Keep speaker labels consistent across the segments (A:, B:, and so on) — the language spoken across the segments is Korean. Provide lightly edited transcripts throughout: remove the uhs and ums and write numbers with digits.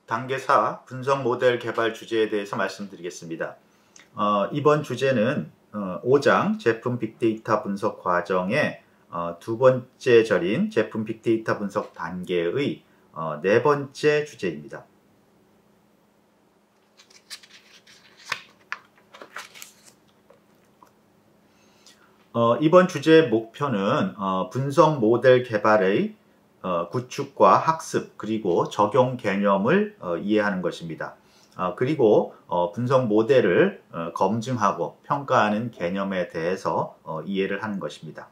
A: 단계 4 분석 모델 개발 주제에 대해서 말씀드리겠습니다. 이번 주제는 5장 제품 빅데이터 분석 과정의 두 번째 절인 제품 빅데이터 분석 단계의 네 번째 주제입니다. 이번 주제의 목표는 분석 모델 개발의 구축과 학습 그리고 적용 개념을 이해하는 것입니다. 그리고 분석 모델을 검증하고 평가하는 개념에 대해서 이해를 하는 것입니다.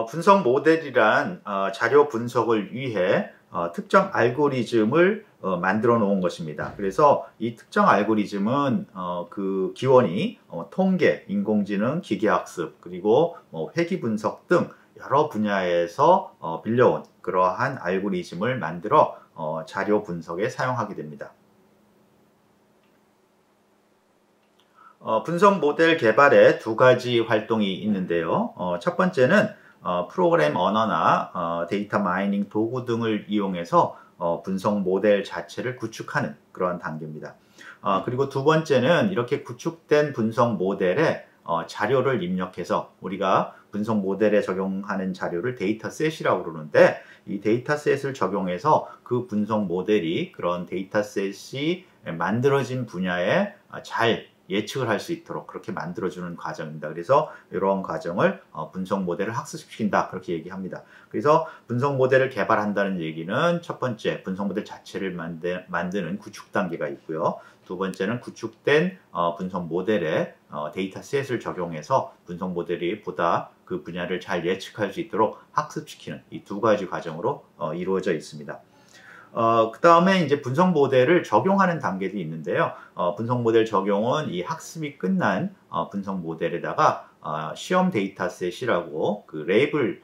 A: 분석 모델이란 자료 분석을 위해 특정 알고리즘을 만들어 놓은 것입니다. 그래서 이 특정 알고리즘은 그 기원이 통계, 인공지능, 기계학습, 그리고 회귀 분석 등 여러 분야에서 빌려온 그러한 알고리즘을 만들어 자료 분석에 사용하게 됩니다. 분석 모델 개발에 두 가지 활동이 있는데요. 첫 번째는 프로그램 언어나 데이터 마이닝 도구 등을 이용해서 분석 모델 자체를 구축하는 그런 단계입니다. 그리고 두 번째는 이렇게 구축된 분석 모델에 자료를 입력해서 우리가 분석 모델에 적용하는 자료를 데이터셋이라고 그러는데 이 데이터셋을 적용해서 그 분석 모델이 그런 데이터셋이 만들어진 분야에 잘 예측을 할 수 있도록 그렇게 만들어주는 과정입니다. 그래서 이런 과정을 분석 모델을 학습시킨다 그렇게 얘기합니다. 그래서 분석 모델을 개발한다는 얘기는 첫 번째 분석 모델 자체를 만드는 구축 단계가 있고요. 두 번째는 구축된 분석 모델에 데이터셋을 적용해서 분석 모델이 보다 그 분야를 잘 예측할 수 있도록 학습시키는 이 두 가지 과정으로 이루어져 있습니다. 그 다음에 이제 분석 모델을 적용하는 단계도 있는데요. 분석 모델 적용은 이 학습이 끝난 분석 모델에다가 시험 데이터셋이라고 그 레이블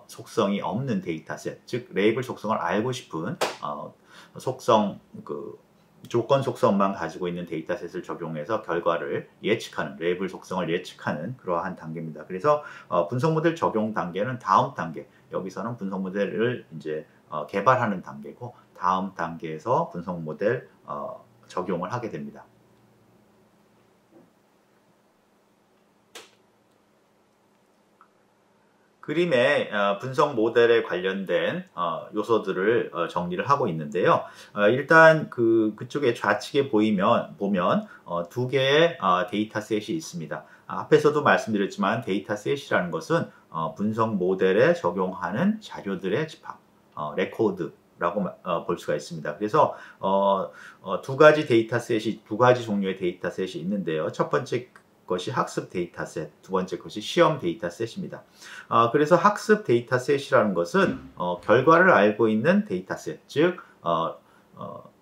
A: 속성이 없는 데이터셋, 즉 레이블 속성을 알고 싶은 속성, 그 조건 속성만 가지고 있는 데이터셋을 적용해서 결과를 예측하는, 레이블 속성을 예측하는 그러한 단계입니다. 그래서 분석 모델 적용 단계는 다음 단계, 여기서는 분석 모델을 이제 개발하는 단계고 다음 단계에서 분석 모델 적용을 하게 됩니다. 그림의 분석 모델에 관련된 요소들을 정리를 하고 있는데요. 일단 그쪽에 좌측에 보면 두 개의 데이터셋이 있습니다. 앞에서도 말씀드렸지만 데이터셋이라는 것은 분석 모델에 적용하는 자료들의 집합, 레코드라고 볼 수가 있습니다. 그래서 두 가지 종류의 데이터셋이 있는데요. 첫 번째 것이 학습 데이터셋, 두 번째 것이 시험 데이터셋입니다. 그래서 학습 데이터셋이라는 것은 결과를 알고 있는 데이터셋, 즉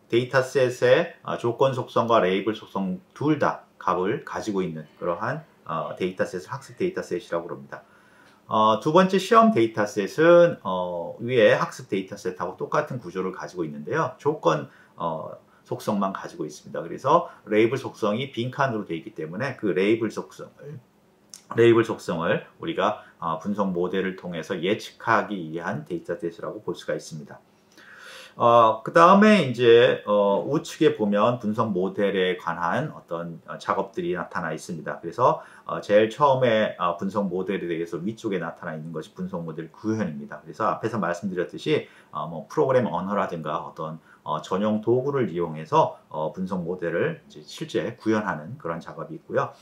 A: 데이터셋의 조건 속성과 레이블 속성 둘 다 값을 가지고 있는 그러한 데이터셋을 학습 데이터셋이라고 합니다. 두 번째 시험 데이터셋은 위에 학습 데이터셋하고 똑같은 구조를 가지고 있는데요. 조건 속성만 가지고 있습니다. 그래서 레이블 속성이 빈칸으로 되어 있기 때문에 그 레이블 속성을 우리가 분석 모델을 통해서 예측하기 위한 데이터셋이라고 볼 수가 있습니다. 그 다음에 이제 우측에 보면 분석 모델에 관한 어떤 작업들이 나타나 있습니다. 그래서 제일 처음에 분석 모델에 대해서 위쪽에 나타나 있는 것이 분석 모델 구현입니다. 그래서 앞에서 말씀드렸듯이 뭐 프로그램 언어라든가 어떤 전용 도구를 이용해서 분석 모델을 이제 실제 구현하는 그런 작업이 있고요.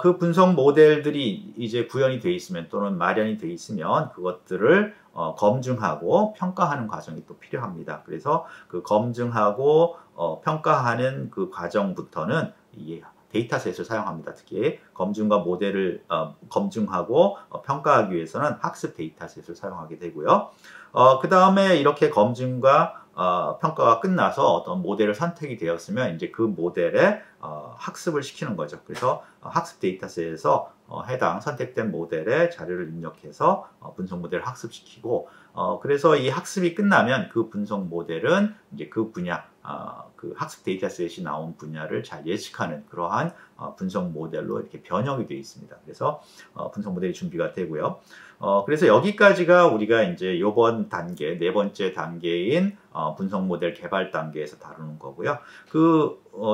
A: 그 분석 모델들이 이제 구현이 되어 있으면 또는 마련이 되어 있으면 그것들을 검증하고 평가하는 과정이 또 필요합니다. 그래서 그 검증하고 평가하는 그 과정부터는 이 데이터셋을 사용합니다. 특히 검증과 모델을 검증하고 평가하기 위해서는 학습 데이터셋을 사용하게 되고요. 그 다음에 이렇게 검증과 평가가 끝나서 어떤 모델을 선택이 되었으면 이제 그 모델에 학습을 시키는 거죠. 그래서 학습 데이터셋에서 해당 선택된 모델에 자료를 입력해서 분석 모델을 학습시키고 그래서 이 학습이 끝나면 그 분석 모델은 이제 그 분야 그 학습 데이터셋이 나온 분야를 잘 예측하는 그러한 분석 모델로 이렇게 변형이 되어 있습니다. 그래서 분석 모델이 준비가 되고요. 그래서 여기까지가 우리가 이제 이번 단계, 네 번째 단계인 분석 모델 개발 단계에서 다루는 거고요.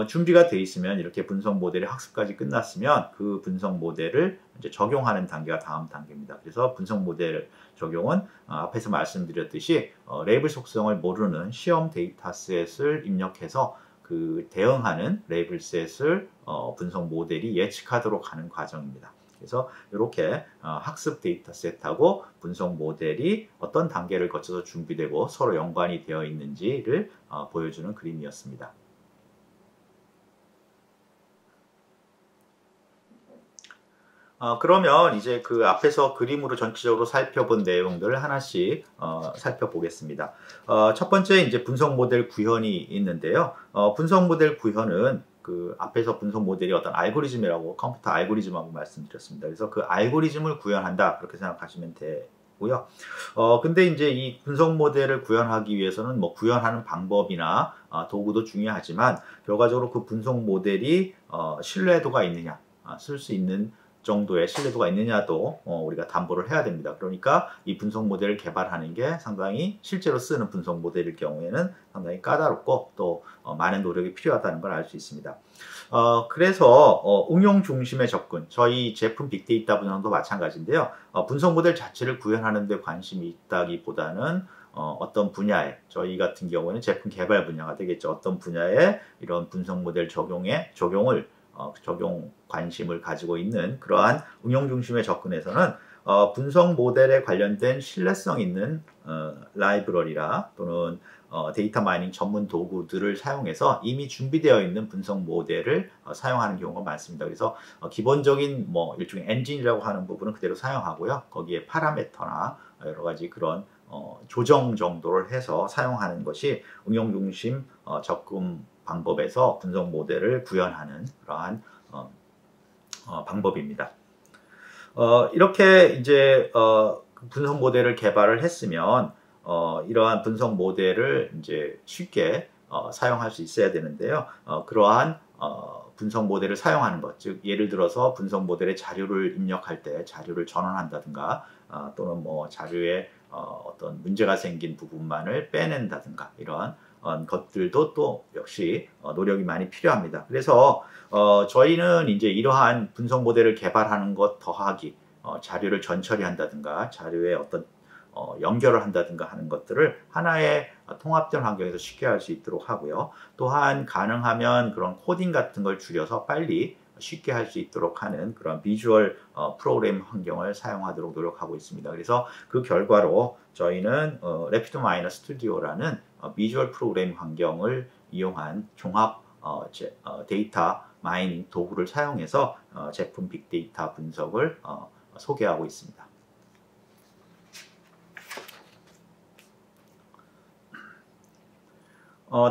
A: 준비가 되어 있으면 이렇게 분석 모델의 학습까지 끝났으면 그 분석 모델을 이제 적용하는 단계가 다음 단계입니다. 그래서 분석 모델 적용은 앞에서 말씀드렸듯이 레이블 속성을 모르는 시험 데이터셋을 입력해서 그 대응하는 레이블셋을 분석 모델이 예측하도록 하는 과정입니다. 그래서 이렇게 학습 데이터셋하고 분석 모델이 어떤 단계를 거쳐서 준비되고 서로 연관이 되어 있는지를 보여주는 그림이었습니다. 그러면 이제 그 앞에서 그림으로 전체적으로 살펴본 내용들을 하나씩 살펴보겠습니다. 첫 번째 이제 분석 모델 구현이 있는데요. 분석 모델 구현은 그 앞에서 분석 모델이 어떤 알고리즘이라고 컴퓨터 알고리즘하고 말씀드렸습니다. 그래서 그 알고리즘을 구현한다 그렇게 생각하시면 되고요. 근데 이제 이 분석 모델을 구현하기 위해서는 뭐 구현하는 방법이나 도구도 중요하지만 결과적으로 그 분석 모델이 신뢰도가 있느냐, 쓸 수 있는 정도의 신뢰도가 있느냐도 우리가 담보를 해야 됩니다. 그러니까 이 분석 모델을 개발하는 게 상당히 실제로 쓰는 분석 모델일 경우에는 상당히 까다롭고 또 많은 노력이 필요하다는 걸 알 수 있습니다. 그래서 응용 중심의 접근, 저희 제품 빅데이터 분석도 마찬가지인데요. 분석 모델 자체를 구현하는 데 관심이 있다기보다는 어떤 분야에, 저희 같은 경우에는 제품 개발 분야가 되겠죠. 어떤 분야에 이런 분석 모델 적용을 적용 관심을 가지고 있는 그러한 응용 중심의 접근에서는 분석 모델에 관련된 신뢰성 있는 라이브러리라 또는 데이터 마이닝 전문 도구들을 사용해서 이미 준비되어 있는 분석 모델을 사용하는 경우가 많습니다. 그래서 기본적인 뭐 일종의 엔진이라고 하는 부분은 그대로 사용하고요. 거기에 파라미터나 여러 가지 그런 조정 정도를 해서 사용하는 것이 응용 중심 접근 방법에서 분석 모델을 구현하는 그러한 방법입니다. 이렇게 이제 분석 모델을 개발을 했으면 이러한 분석 모델을 이제 쉽게 사용할 수 있어야 되는데요. 그러한 분석 모델을 사용하는 것, 즉 예를 들어서 분석 모델의 자료를 입력할 때 자료를 전환한다든가 또는 뭐 자료에 어떤 문제가 생긴 부분만을 빼낸다든가 이러한 것들도 또 역시 노력이 많이 필요합니다. 그래서 저희는 이제 이러한 분석 모델을 개발하는 것 더하기 자료를 전처리 한다든가 자료에 어떤 연결을 한다든가 하는 것들을 하나의 통합된 환경에서 쉽게 할 수 있도록 하고요. 또한 가능하면 그런 코딩 같은 걸 줄여서 빨리 쉽게 할 수 있도록 하는 그런 비주얼 프로그램 환경을 사용하도록 노력하고 있습니다. 그래서 그 결과로 저희는 래피드마이너 스튜디오라는 비주얼 프로그램 환경을 이용한 종합 데이터 마이닝 도구를 사용해서 제품 빅데이터 분석을 소개하고 있습니다.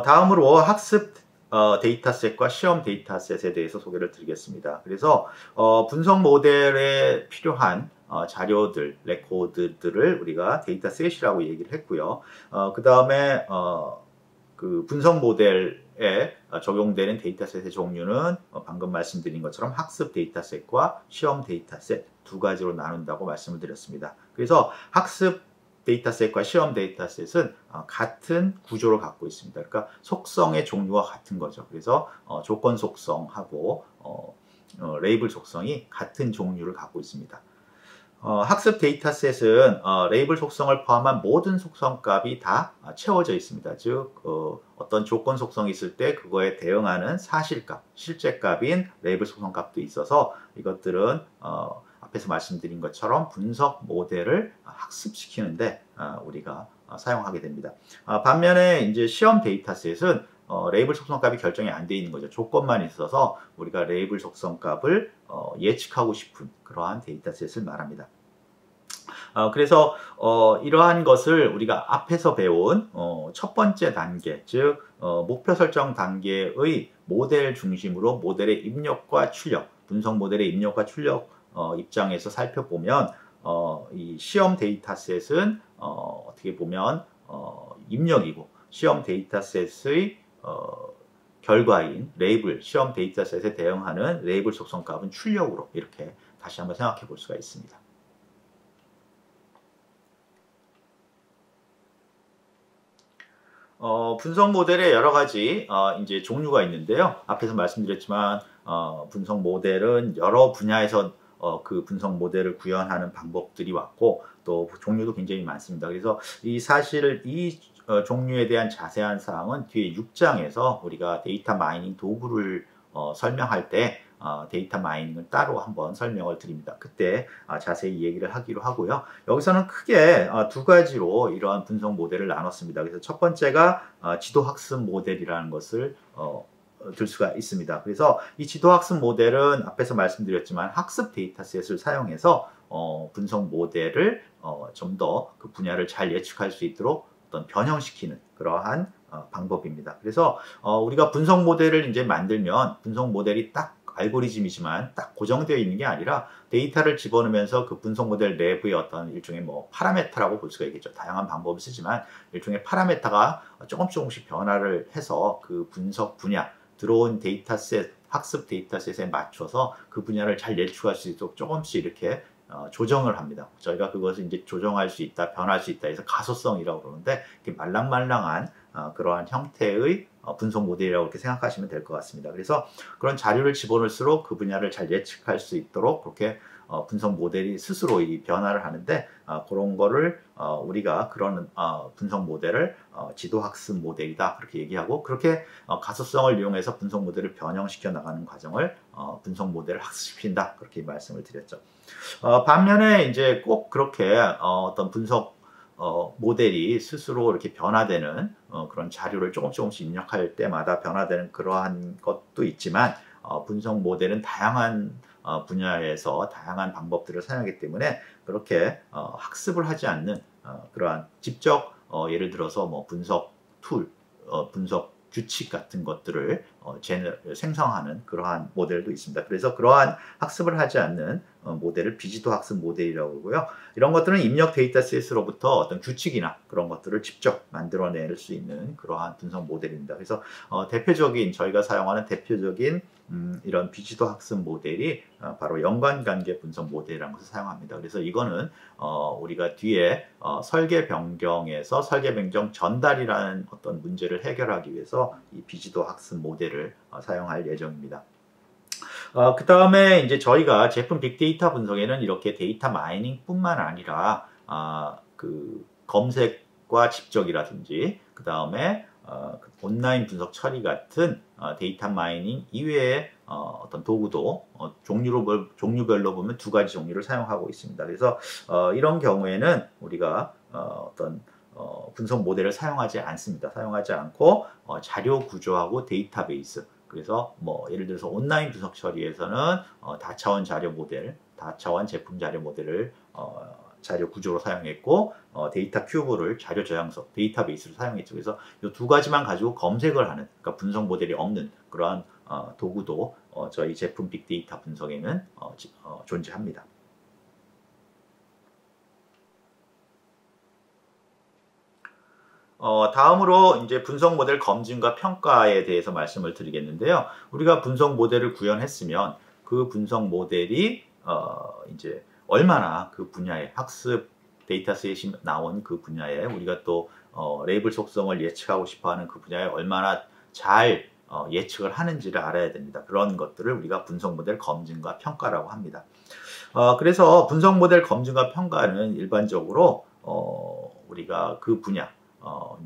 A: 다음으로 학습 데이터셋과 시험 데이터셋에 대해서 소개를 드리겠습니다. 그래서 분석 모델에 필요한 자료들, 레코드들을 우리가 데이터셋이라고 얘기를 했고요. 그 다음에 그 분석 모델에 적용되는 데이터셋의 종류는 방금 말씀드린 것처럼 학습 데이터셋과 시험 데이터셋 두 가지로 나눈다고 말씀을 드렸습니다. 그래서 학습 데이터셋과 시험 데이터셋은 같은 구조를 갖고 있습니다. 그러니까 속성의 종류와 같은 거죠. 그래서 조건 속성하고 레이블 속성이 같은 종류를 갖고 있습니다. 학습 데이터셋은 레이블 속성을 포함한 모든 속성 값이 다 채워져 있습니다. 즉 어떤 조건 속성이 있을 때 그거에 대응하는 사실값, 실제 값인 레이블 속성 값도 있어서 이것들은 앞에서 말씀드린 것처럼 분석 모델을 학습시키는데 우리가 사용하게 됩니다. 반면에 이제 시험 데이터셋은 레이블 속성 값이 결정이 안 되어 있는 거죠. 조건만 있어서 우리가 레이블 속성 값을 예측하고 싶은 그러한 데이터셋을 말합니다. 그래서 이러한 것을 우리가 앞에서 배운 첫 번째 단계, 즉 목표 설정 단계의 모델 중심으로 모델의 입력과 출력, 분석 모델의 입력과 출력 입장에서 살펴보면 이 시험 데이터셋은 어떻게 보면 입력이고 시험 데이터셋의 결과인 레이블, 시험 데이터셋에 대응하는 레이블 속성 값은 출력으로 이렇게 다시 한번 생각해 볼 수가 있습니다. 분석 모델의 여러 가지 이제 종류가 있는데요. 앞에서 말씀드렸지만 분석 모델은 여러 분야에서 그 분석 모델을 구현하는 방법들이 왔고 또 종류도 굉장히 많습니다. 그래서 이 종류에 대한 자세한 사항은 뒤에 6장에서 우리가 데이터 마이닝 도구를 설명할 때 데이터 마이닝을 따로 한번 설명을 드립니다. 그때 자세히 얘기를 하기로 하고요. 여기서는 크게 두 가지로 이러한 분석 모델을 나눴습니다. 그래서 첫 번째가 지도학습 모델이라는 것을 들 수가 있습니다. 그래서 이 지도학습 모델은 앞에서 말씀드렸지만 학습 데이터셋을 사용해서 분석 모델을 좀 더 그 분야를 잘 예측할 수 있도록 어떤 변형시키는 그러한 방법입니다. 그래서 우리가 분석 모델을 이제 만들면 분석 모델이 딱 알고리즘이지만 딱 고정되어 있는 게 아니라 데이터를 집어넣으면서 그 분석 모델 내부의 어떤 일종의 뭐 파라메터라고 볼 수가 있겠죠. 다양한 방법을 쓰지만 일종의 파라메터가 조금씩 변화를 해서 그 분석 분야, 들어온 데이터셋, 학습 데이터셋에 맞춰서 그 분야를 잘 예측할 수 있도록 조금씩 이렇게 조정을 합니다. 저희가 그것을 이제 조정할 수 있다, 변할 수 있다 해서 가소성이라고 그러는데 말랑말랑한 그러한 형태의 분석 모델이라고 이렇게 생각하시면 될 것 같습니다. 그래서 그런 자료를 집어넣을수록 그 분야를 잘 예측할 수 있도록 그렇게 분석 모델이 스스로 이 변화를 하는데 그런 거를 우리가 그런 분석 모델을 지도학습 모델이다 그렇게 얘기하고 그렇게 가소성을 이용해서 분석 모델을 변형시켜 나가는 과정을 분석 모델을 학습시킨다 그렇게 말씀을 드렸죠. 반면에 이제 꼭 그렇게 어떤 분석 모델이 스스로 이렇게 변화되는 그런 자료를 조금씩 입력할 때마다 변화되는 그러한 것도 있지만 분석 모델은 다양한 분야에서 다양한 방법들을 사용하기 때문에 그렇게 학습을 하지 않는 그러한 직접 예를 들어서 뭐 분석 툴, 분석 규칙 같은 것들을 생성하는 그러한 모델도 있습니다. 그래서 그러한 학습을 하지 않는 모델을 비지도 학습 모델이라고 하고요. 이런 것들은 입력 데이터셋으로부터 어떤 규칙이나 그런 것들을 직접 만들어낼 수 있는 그러한 분석 모델입니다. 그래서 저희가 사용하는 대표적인 이런 비지도 학습 모델이 바로 연관관계 분석 모델이라는 것을 사용합니다. 그래서 이거는 우리가 뒤에 설계 변경에서 설계 변경 전달이라는 어떤 문제를 해결하기 위해서 이 비지도 학습 모델을 사용할 예정입니다. 그 다음에 이제 저희가 제품 빅데이터 분석에는 이렇게 데이터 마이닝 뿐만 아니라 그 검색과 집적이라든지 그 다음에 온라인 분석 처리 같은 데이터 마이닝 이외의 어떤 도구도 종류별로 보면 두 가지 종류를 사용하고 있습니다. 그래서 이런 경우에는 우리가 어떤 분석 모델을 사용하지 않습니다. 사용하지 않고 자료 구조하고 데이터베이스 그래서 뭐 예를 들어서 온라인 분석 처리에서는 다차원 자료 모델, 다차원 제품 자료 모델을 자료 구조로 사용했고 데이터 큐브를 자료 저장소, 데이터베이스로 사용했죠. 그래서 이 두 가지만 가지고 검색을 하는 그러니까 분석 모델이 없는 그러한 도구도 저희 제품 빅데이터 분석에는 존재합니다. 다음으로 이제 분석 모델 검증과 평가에 대해서 말씀을 드리겠는데요. 우리가 분석 모델을 구현했으면 그 분석 모델이 이제 얼마나 그 분야에 학습 데이터셋이 나온 그 분야에 우리가 또 레이블 속성을 예측하고 싶어하는 그 분야에 얼마나 잘 예측을 하는지를 알아야 됩니다. 그런 것들을 우리가 분석 모델 검증과 평가라고 합니다. 그래서 분석 모델 검증과 평가는 일반적으로 우리가 그 분야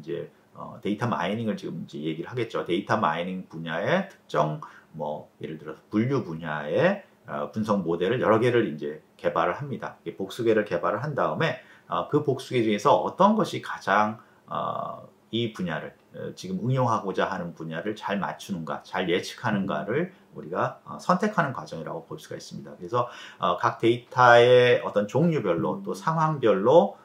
A: 이제 데이터 마이닝을 지금 이제 얘기를 하겠죠. 데이터 마이닝 분야의 특정 뭐 예를 들어서 분류 분야의 분석 모델을 여러 개를 이제 개발을 합니다. 복수계를 개발을 한 다음에 그 복수계 중에서 어떤 것이 가장 이 분야를 지금 응용하고자 하는 분야를 잘 맞추는가, 잘 예측하는가를 우리가 선택하는 과정이라고 볼 수가 있습니다. 그래서 각 데이터의 어떤 종류별로 또 상황별로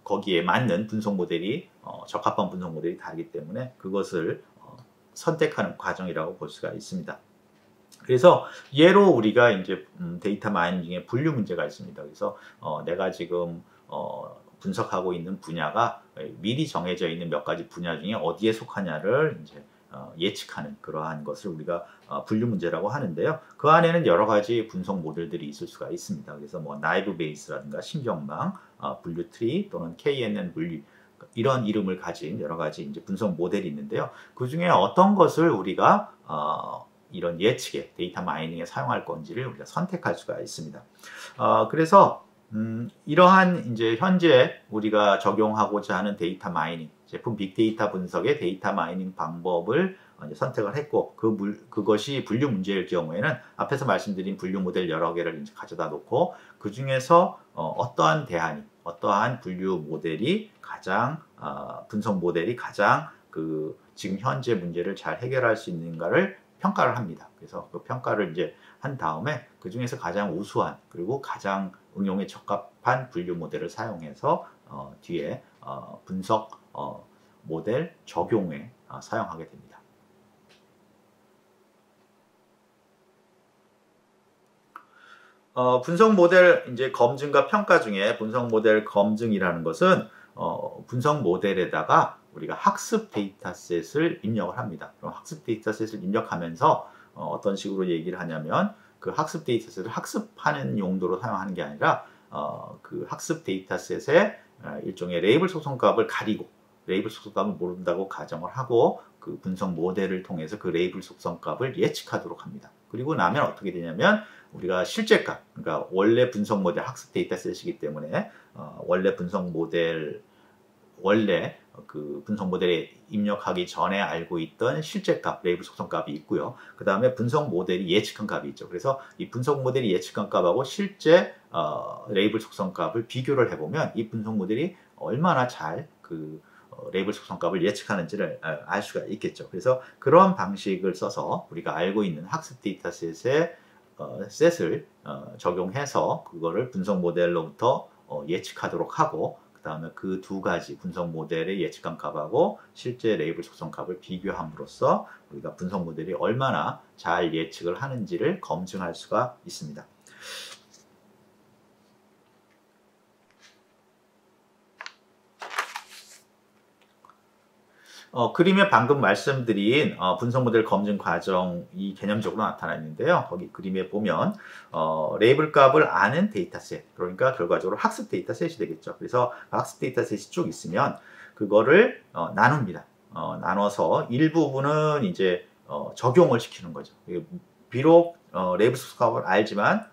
A: 거기에 맞는 분석 모델이 적합한 분석 모델이 다르기 때문에 그것을 선택하는 과정이라고 볼 수가 있습니다. 그래서 예로 우리가 이제 데이터 마이닝 중에 분류 문제가 있습니다. 그래서 내가 지금 분석하고 있는 분야가 미리 정해져 있는 몇 가지 분야 중에 어디에 속하냐를 이제 예측하는 그러한 것을 우리가 분류 문제라고 하는데요. 그 안에는 여러 가지 분석 모델들이 있을 수가 있습니다. 그래서 뭐 나이브 베이스라든가 신경망, 분류 트리 또는 KNN 분류 이런 이름을 가진 여러 가지 이제 분석 모델이 있는데요. 그 중에 어떤 것을 우리가 이런 예측에 데이터 마이닝에 사용할 건지를 우리가 선택할 수가 있습니다. 그래서 이러한 이제 현재 우리가 적용하고자 하는 데이터 마이닝, 제품 빅데이터 분석의 데이터 마이닝 방법을 이제 선택을 했고, 그것이 분류 문제일 경우에는 앞에서 말씀드린 분류 모델 여러 개를 이제 가져다 놓고 그 중에서 어떠한 대안이, 어떠한 분류 모델이 가장 분석 모델이 가장 지금 현재 문제를 잘 해결할 수 있는가를 평가를 합니다. 그래서 그 평가를 이제 한 다음에 그 중에서 가장 우수한 그리고 가장 응용에 적합한 분류 모델을 사용해서 뒤에 분석 모델 적용에 사용하게 됩니다. 분석 모델 이제 검증과 평가 중에 분석 모델 검증이라는 것은 분석 모델에다가 우리가 학습 데이터셋을 입력을 합니다. 그럼 학습 데이터셋을 입력하면서 어떤 식으로 얘기를 하냐면 그 학습 데이터셋을 학습하는 용도로 사용하는 게 아니라 그 학습 데이터셋의 일종의 레이블 속성값을 가리고 레이블 속성값을 모른다고 가정을 하고 그 분석 모델을 통해서 그 레이블 속성값을 예측하도록 합니다. 그리고 나면 어떻게 되냐면 우리가 실제값, 그러니까 원래 분석 모델 학습 데이터셋이기 때문에 원래 분석 모델 그 분석 모델에 입력하기 전에 알고 있던 실제값, 레이블 속성값이 있고요. 그 다음에 분석 모델이 예측한 값이 있죠. 그래서 이 분석 모델이 예측한 값하고 실제 레이블 속성값을 비교를 해보면 이 분석 모델이 얼마나 잘 레이블 속성값을 예측하는지를 알 수가 있겠죠. 그래서 그런 방식을 써서 우리가 알고 있는 학습 데이터셋의 셋을 적용해서 그거를 분석 모델로부터 예측하도록 하고 그 다음에 그 두 가지 분석 모델의 예측한 값하고 실제 레이블 속성 값을 비교함으로써 우리가 분석 모델이 얼마나 잘 예측을 하는지를 검증할 수가 있습니다. 그림에 방금 말씀드린 분석 모델 검증 과정이 개념적으로 나타나 있는데요. 거기 그림에 보면 레이블 값을 아는 데이터셋, 그러니까 결과적으로 학습 데이터셋이 되겠죠. 그래서 학습 데이터셋이 쭉 있으면 그거를 나눕니다. 나눠서 일부분은 이제 적용을 시키는 거죠. 비록 레이블 값을 알지만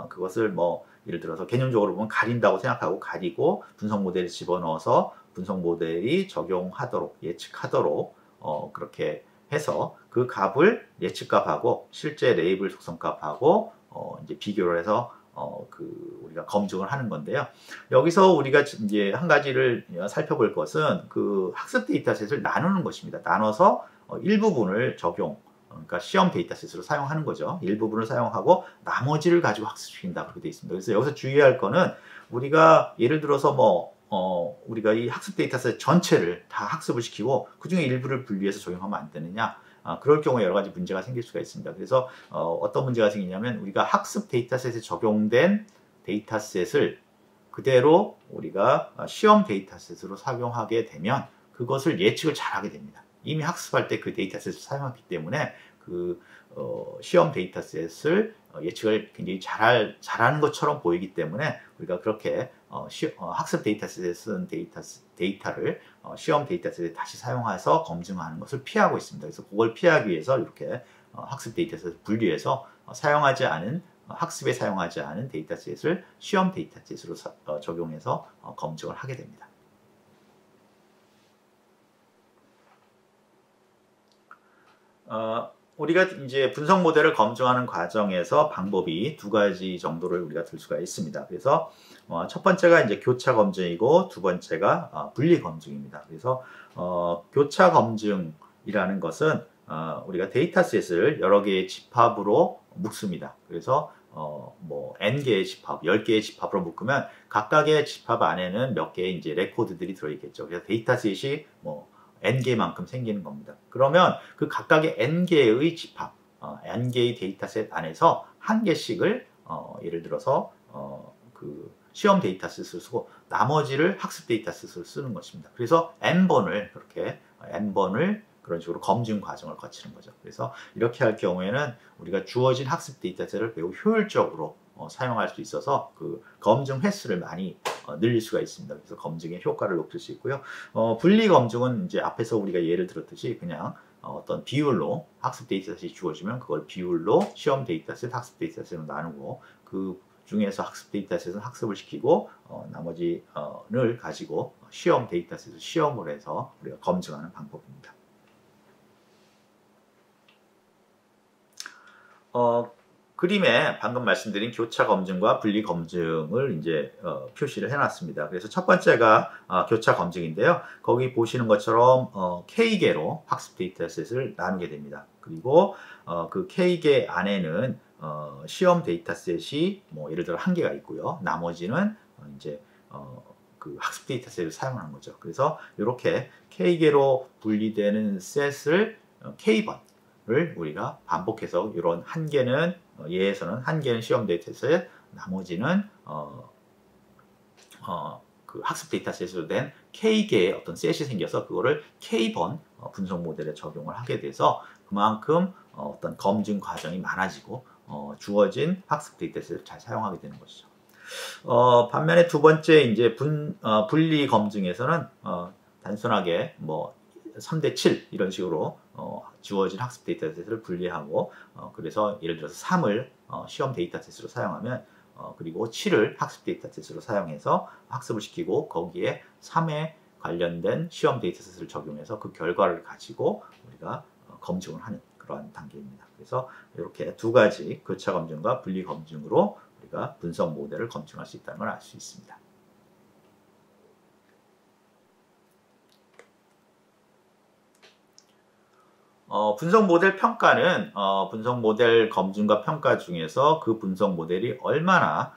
A: 그것을 뭐 예를 들어서 개념적으로 보면 가린다고 생각하고 가리고 분석 모델에 집어넣어서 분석 모델이 적용하도록 예측하도록 그렇게 해서 그 값을 예측값하고 실제 레이블 속성값하고 이제 비교를 해서 우리가 검증을 하는 건데요. 여기서 우리가 이제 한 가지를 살펴볼 것은 그 학습 데이터셋을 나누는 것입니다. 나눠서 일부분을 그러니까 시험 데이터셋으로 사용하는 거죠. 일부분을 사용하고 나머지를 가지고 학습시킨다 그렇게 되어 있습니다. 그래서 여기서 주의할 거는 우리가 예를 들어서 우리가 이 학습 데이터셋 전체를 다 학습을 시키고 그 중에 일부를 분리해서 적용하면 안 되느냐. 그럴 경우에 여러 가지 문제가 생길 수가 있습니다. 그래서 어떤 문제가 생기냐면 우리가 학습 데이터셋에 적용된 데이터셋을 그대로 우리가 시험 데이터셋으로 사용하게 되면 그것을 예측을 잘하게 됩니다. 이미 학습할 때 그 데이터셋을 사용했기 때문에 시험 데이터셋을 예측을 굉장히 잘하는 것처럼 보이기 때문에 우리가 그렇게 학습 데이터셋에 쓴 데이터를 시험 데이터셋에 다시 사용해서 검증하는 것을 피하고 있습니다. 그래서 그걸 피하기 위해서 이렇게 학습 데이터셋을 분리해서 학습에 사용하지 않은 데이터셋을 시험 데이터셋으로 적용해서 검증을 하게 됩니다. 우리가 이제 분석 모델을 검증하는 과정에서 방법이 두 가지 정도를 우리가 들 수가 있습니다. 그래서 첫 번째가 이제 교차 검증이고 두 번째가 분리 검증입니다. 그래서 교차 검증이라는 것은 우리가 데이터셋을 여러 개의 집합으로 묶습니다. 그래서 n개의 집합, 10개의 집합으로 묶으면 각각의 집합 안에는 몇 개의 이제 레코드들이 들어있겠죠. 그래서 데이터셋이 n개만큼 생기는 겁니다. 그러면 그 각각의 n개의 집합, n개의 데이터셋 안에서 한 개씩을 예를 들어서 그 시험 데이터셋을 쓰고 나머지를 학습 데이터셋을 쓰는 것입니다. 그래서 n번을 그렇게 n번을 그런 식으로 검증 과정을 거치는 거죠. 그래서 이렇게 할 경우에는 우리가 주어진 학습 데이터셋을 매우 효율적으로 사용할 수 있어서 그 검증 횟수를 많이 늘릴 수가 있습니다. 그래서 검증의 효과를 높일 수 있고요. 분리 검증은 이제 앞에서 우리가 예를 들었듯이 그냥 어떤 비율로 학습 데이터셋이 주어지면 그걸 비율로 시험 데이터셋, 학습 데이터셋으로 나누고 그 중에서 학습 데이터셋은 학습을 시키고 나머지를 가지고 시험 데이터셋을 시험을 해서 우리가 검증하는 방법입니다. 그림에 방금 말씀드린 교차 검증과 분리 검증을 이제 표시를 해놨습니다. 그래서 첫 번째가 교차 검증인데요. 거기 보시는 것처럼 K개로 학습 데이터셋을 나누게 됩니다. 그리고 그 K개 안에는 시험 데이터셋이 뭐 예를 들어 1개가 있고요. 나머지는 이제 그 학습 데이터셋을 사용하는 거죠. 그래서 이렇게 K개로 분리되는 셋을 K번을 우리가 반복해서 이런 1개는 예에서는 1개는 시험 데이터셋, 나머지는 그 학습 데이터셋으로 된 K개의 어떤 셋이 생겨서 그거를 K번 분석 모델에 적용을 하게 돼서 그만큼 어떤 검증 과정이 많아지고 주어진 학습 데이터셋을 잘 사용하게 되는 것이죠. 반면에 두 번째 이제 분리 검증에서는 단순하게 뭐 3대7 이런 식으로 주어진 학습 데이터셋을 분리하고 그래서 예를 들어서 3을 시험 데이터셋으로 사용하면 그리고 7을 학습 데이터셋으로 사용해서 학습을 시키고 거기에 3에 관련된 시험 데이터셋을 적용해서 그 결과를 가지고 우리가 검증을 하는 그러한 단계입니다. 그래서 이렇게 두 가지 교차 검증과 분리 검증으로 우리가 분석 모델을 검증할 수 있다는 걸 알 수 있습니다. 분석 모델 평가는 분석 모델 검증과 평가 중에서 그 분석 모델이 얼마나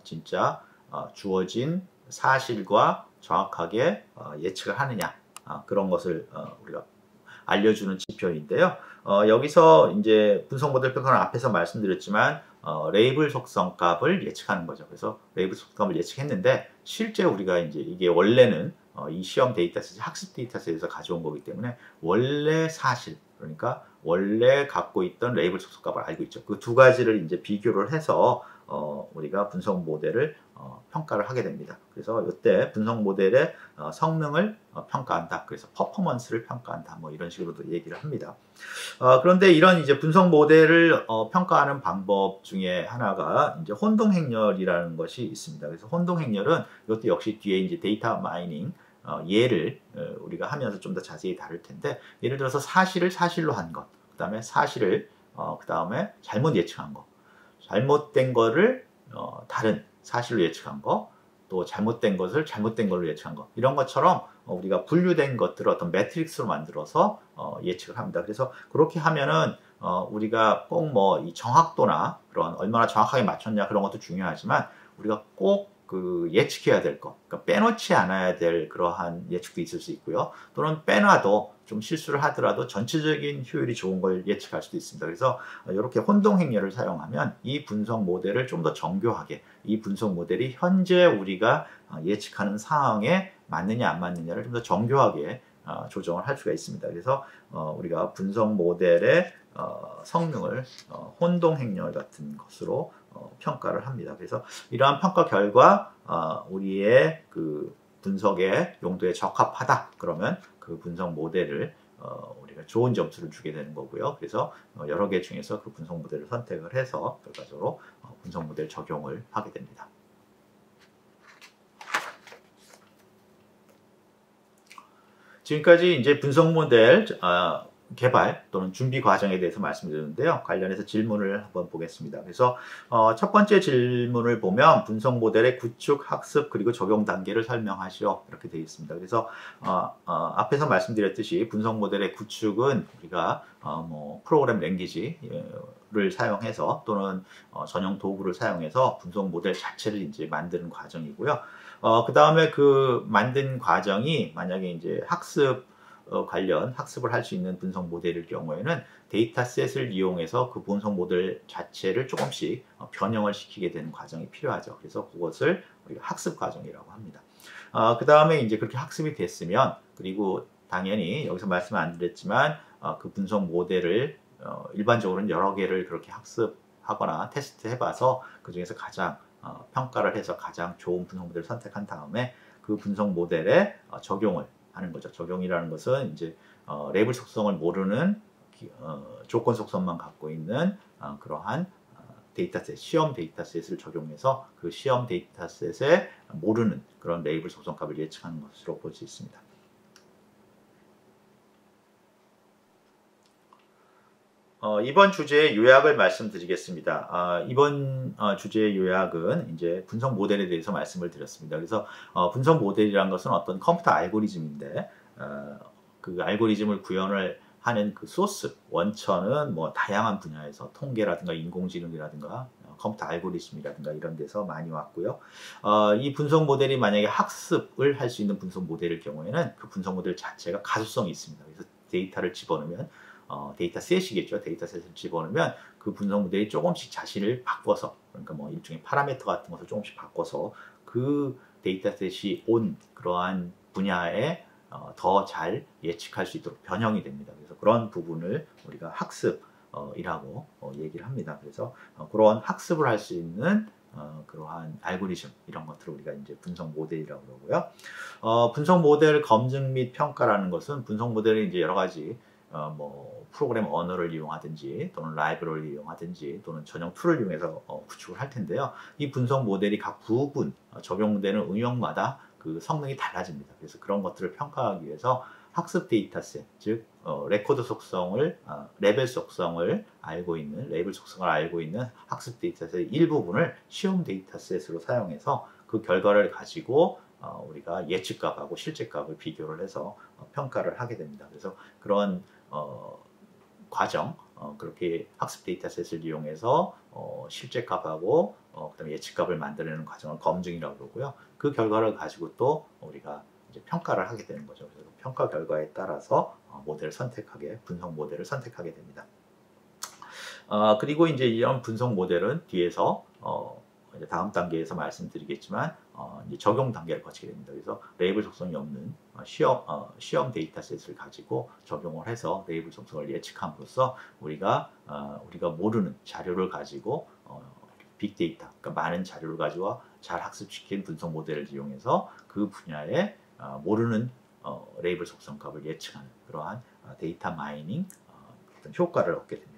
A: 진짜 주어진 사실과 정확하게 예측을 하느냐 그런 것을 우리가 알려주는 지표인데요. 여기서 이제 분석 모델 평가는 앞에서 말씀드렸지만 레이블 속성값을 예측하는 거죠. 그래서 레이블 속성값을 예측했는데 실제 우리가 이제 이게 원래는 이 시험 데이터셋, 학습 데이터셋에서 가져온 거기 때문에 원래 사실, 그러니까 원래 갖고 있던 레이블 속성값을 알고 있죠. 그 두 가지를 이제 비교를 해서 우리가 분석 모델을 평가를 하게 됩니다. 그래서 이때 분석 모델의 성능을 평가한다. 그래서 퍼포먼스를 평가한다. 뭐 이런 식으로도 얘기를 합니다. 그런데 이런 이제 분석 모델을 평가하는 방법 중에 하나가 이제 혼동 행렬이라는 것이 있습니다. 그래서 혼동 행렬은 이것도 역시 뒤에 이제 데이터 마이닝 예를 우리가 하면서 좀 더 자세히 다룰 텐데 예를 들어서 사실을 사실로 한 것, 그 다음에 사실을 그 다음에 잘못 예측한 거, 잘못된 거를 다른 사실로 예측한 거, 또 잘못된 것을 잘못된 걸로 예측한 거 이런 것처럼 우리가 분류된 것들을 어떤 매트릭스로 만들어서 예측을 합니다. 그래서 그렇게 하면은 우리가 꼭 뭐 이 정확도나 그런 얼마나 정확하게 맞췄냐 그런 것도 중요하지만 우리가 꼭 그 예측해야 될 것, 그러니까 빼놓지 않아야 될 그러한 예측도 있을 수 있고요. 또는 빼놔도 좀 실수를 하더라도 전체적인 효율이 좋은 걸 예측할 수도 있습니다. 그래서 이렇게 혼동 행렬을 사용하면 이 분석 모델을 좀 더 정교하게 이 분석 모델이 현재 우리가 예측하는 상황에 맞느냐 안 맞느냐를 좀 더 정교하게 조정을 할 수가 있습니다. 그래서 우리가 분석 모델의 성능을 혼동 행렬 같은 것으로 평가를 합니다. 그래서 이러한 평가 결과 우리의 그 분석의 용도에 적합하다 그러면 그 분석 모델을 우리가 좋은 점수를 주게 되는 거고요. 그래서 여러 개 중에서 그 분석 모델을 선택을 해서 결과적으로 분석 모델 적용을 하게 됩니다. 지금까지 이제 분석 모델 개발 또는 준비 과정에 대해서 말씀드렸는데요. 관련해서 질문을 한번 보겠습니다. 그래서 첫 번째 질문을 보면 분석 모델의 구축, 학습 그리고 적용 단계를 설명하시오 이렇게 되어 있습니다. 그래서 앞에서 말씀드렸듯이 분석 모델의 구축은 우리가 뭐 프로그램 랭귀지를 사용해서 또는 전용 도구를 사용해서 분석 모델 자체를 이제 만드는 과정이고요. 그 다음에 그 만든 과정이 만약에 이제 학습 관련 학습을 할 수 있는 분석 모델일 경우에는 데이터셋을 이용해서 그 분석 모델 자체를 조금씩 변형을 시키게 되는 과정이 필요하죠. 그래서 그것을 우리가 학습 과정이라고 합니다. 그 다음에 이제 그렇게 학습이 됐으면, 그리고 당연히 여기서 말씀 안 드렸지만 그 분석 모델을 일반적으로는 여러 개를 그렇게 학습하거나 테스트 해봐서 그 중에서 가장 평가를 해서 가장 좋은 분석 모델을 선택한 다음에 그 분석 모델에 적용을 하는 거죠. 적용이라는 것은 이제 레이블 속성을 모르는 조건 속성만 갖고 있는 그러한 데이터셋, 시험 데이터셋을 적용해서 그 시험 데이터셋에 모르는 그런 레이블 속성 값을 예측하는 것으로 볼 수 있습니다. 이번 주제의 요약을 말씀드리겠습니다. 이번 주제의 요약은 이제 분석 모델에 대해서 말씀을 드렸습니다. 그래서 분석 모델이라는 것은 어떤 컴퓨터 알고리즘인데 그 알고리즘을 구현을 하는 그 소스, 원천은 뭐 다양한 분야에서 통계라든가 인공지능이라든가 컴퓨터 알고리즘이라든가 이런 데서 많이 왔고요. 이 분석 모델이 만약에 학습을 할 수 있는 분석 모델일 경우에는 그 분석 모델 자체가 가소성이 있습니다. 그래서 데이터를 집어넣으면 데이터셋이겠죠. 데이터셋을 집어넣으면 그 분석 모델이 조금씩 자신을 바꿔서, 그러니까 뭐 일종의 파라미터 같은 것을 조금씩 바꿔서 그 데이터셋이 온 그러한 분야에 더 잘 예측할 수 있도록 변형이 됩니다. 그래서 그런 부분을 우리가 학습이라고 얘기를 합니다. 그래서 그런 학습을 할 수 있는 그러한 알고리즘 이런 것들을 우리가 이제 분석 모델이라고 그러고요. 분석 모델 검증 및 평가라는 것은 분석 모델이 이제 여러 가지 뭐 프로그램 언어를 이용하든지 또는 라이브러리를 이용하든지 또는 전용 툴을 이용해서 구축을 할 텐데요. 이 분석 모델이 각 부분 적용되는 응용마다 그 성능이 달라집니다. 그래서 그런 것들을 평가하기 위해서 학습 데이터셋, 즉 레코드 속성을, 레벨 속성을 알고 있는, 레이블 속성을 알고 있는 학습 데이터셋의 일부분을 시험 데이터셋으로 사용해서 그 결과를 가지고 우리가 예측값하고 실제값을 비교를 해서 평가를 하게 됩니다. 그래서 그런 과정, 그렇게 학습 데이터셋을 이용해서 실제값하고 그다음에 예측값을 만들어내는 과정을 검증이라고 그러고요. 그 결과를 가지고 또 우리가 이제 평가를 하게 되는 거죠. 그래서 평가 결과에 따라서 모델을 선택하게, 분석 모델을 선택하게 됩니다. 그리고 이제 이런 분석 모델은 뒤에서 이제 다음 단계에서 말씀드리겠지만 이제 적용 단계를 거치게 됩니다. 그래서 레이블 속성이 없는 시험 데이터셋을 가지고 적용을 해서 레이블 속성을 예측함으로써 우리가 모르는 자료를 가지고 빅데이터, 그러니까 많은 자료를 가지고 잘 학습시킨 분석 모델을 이용해서 그 분야에 모르는 레이블 속성 값을 예측하는 그러한 데이터 마이닝 어떤 효과를 얻게 됩니다.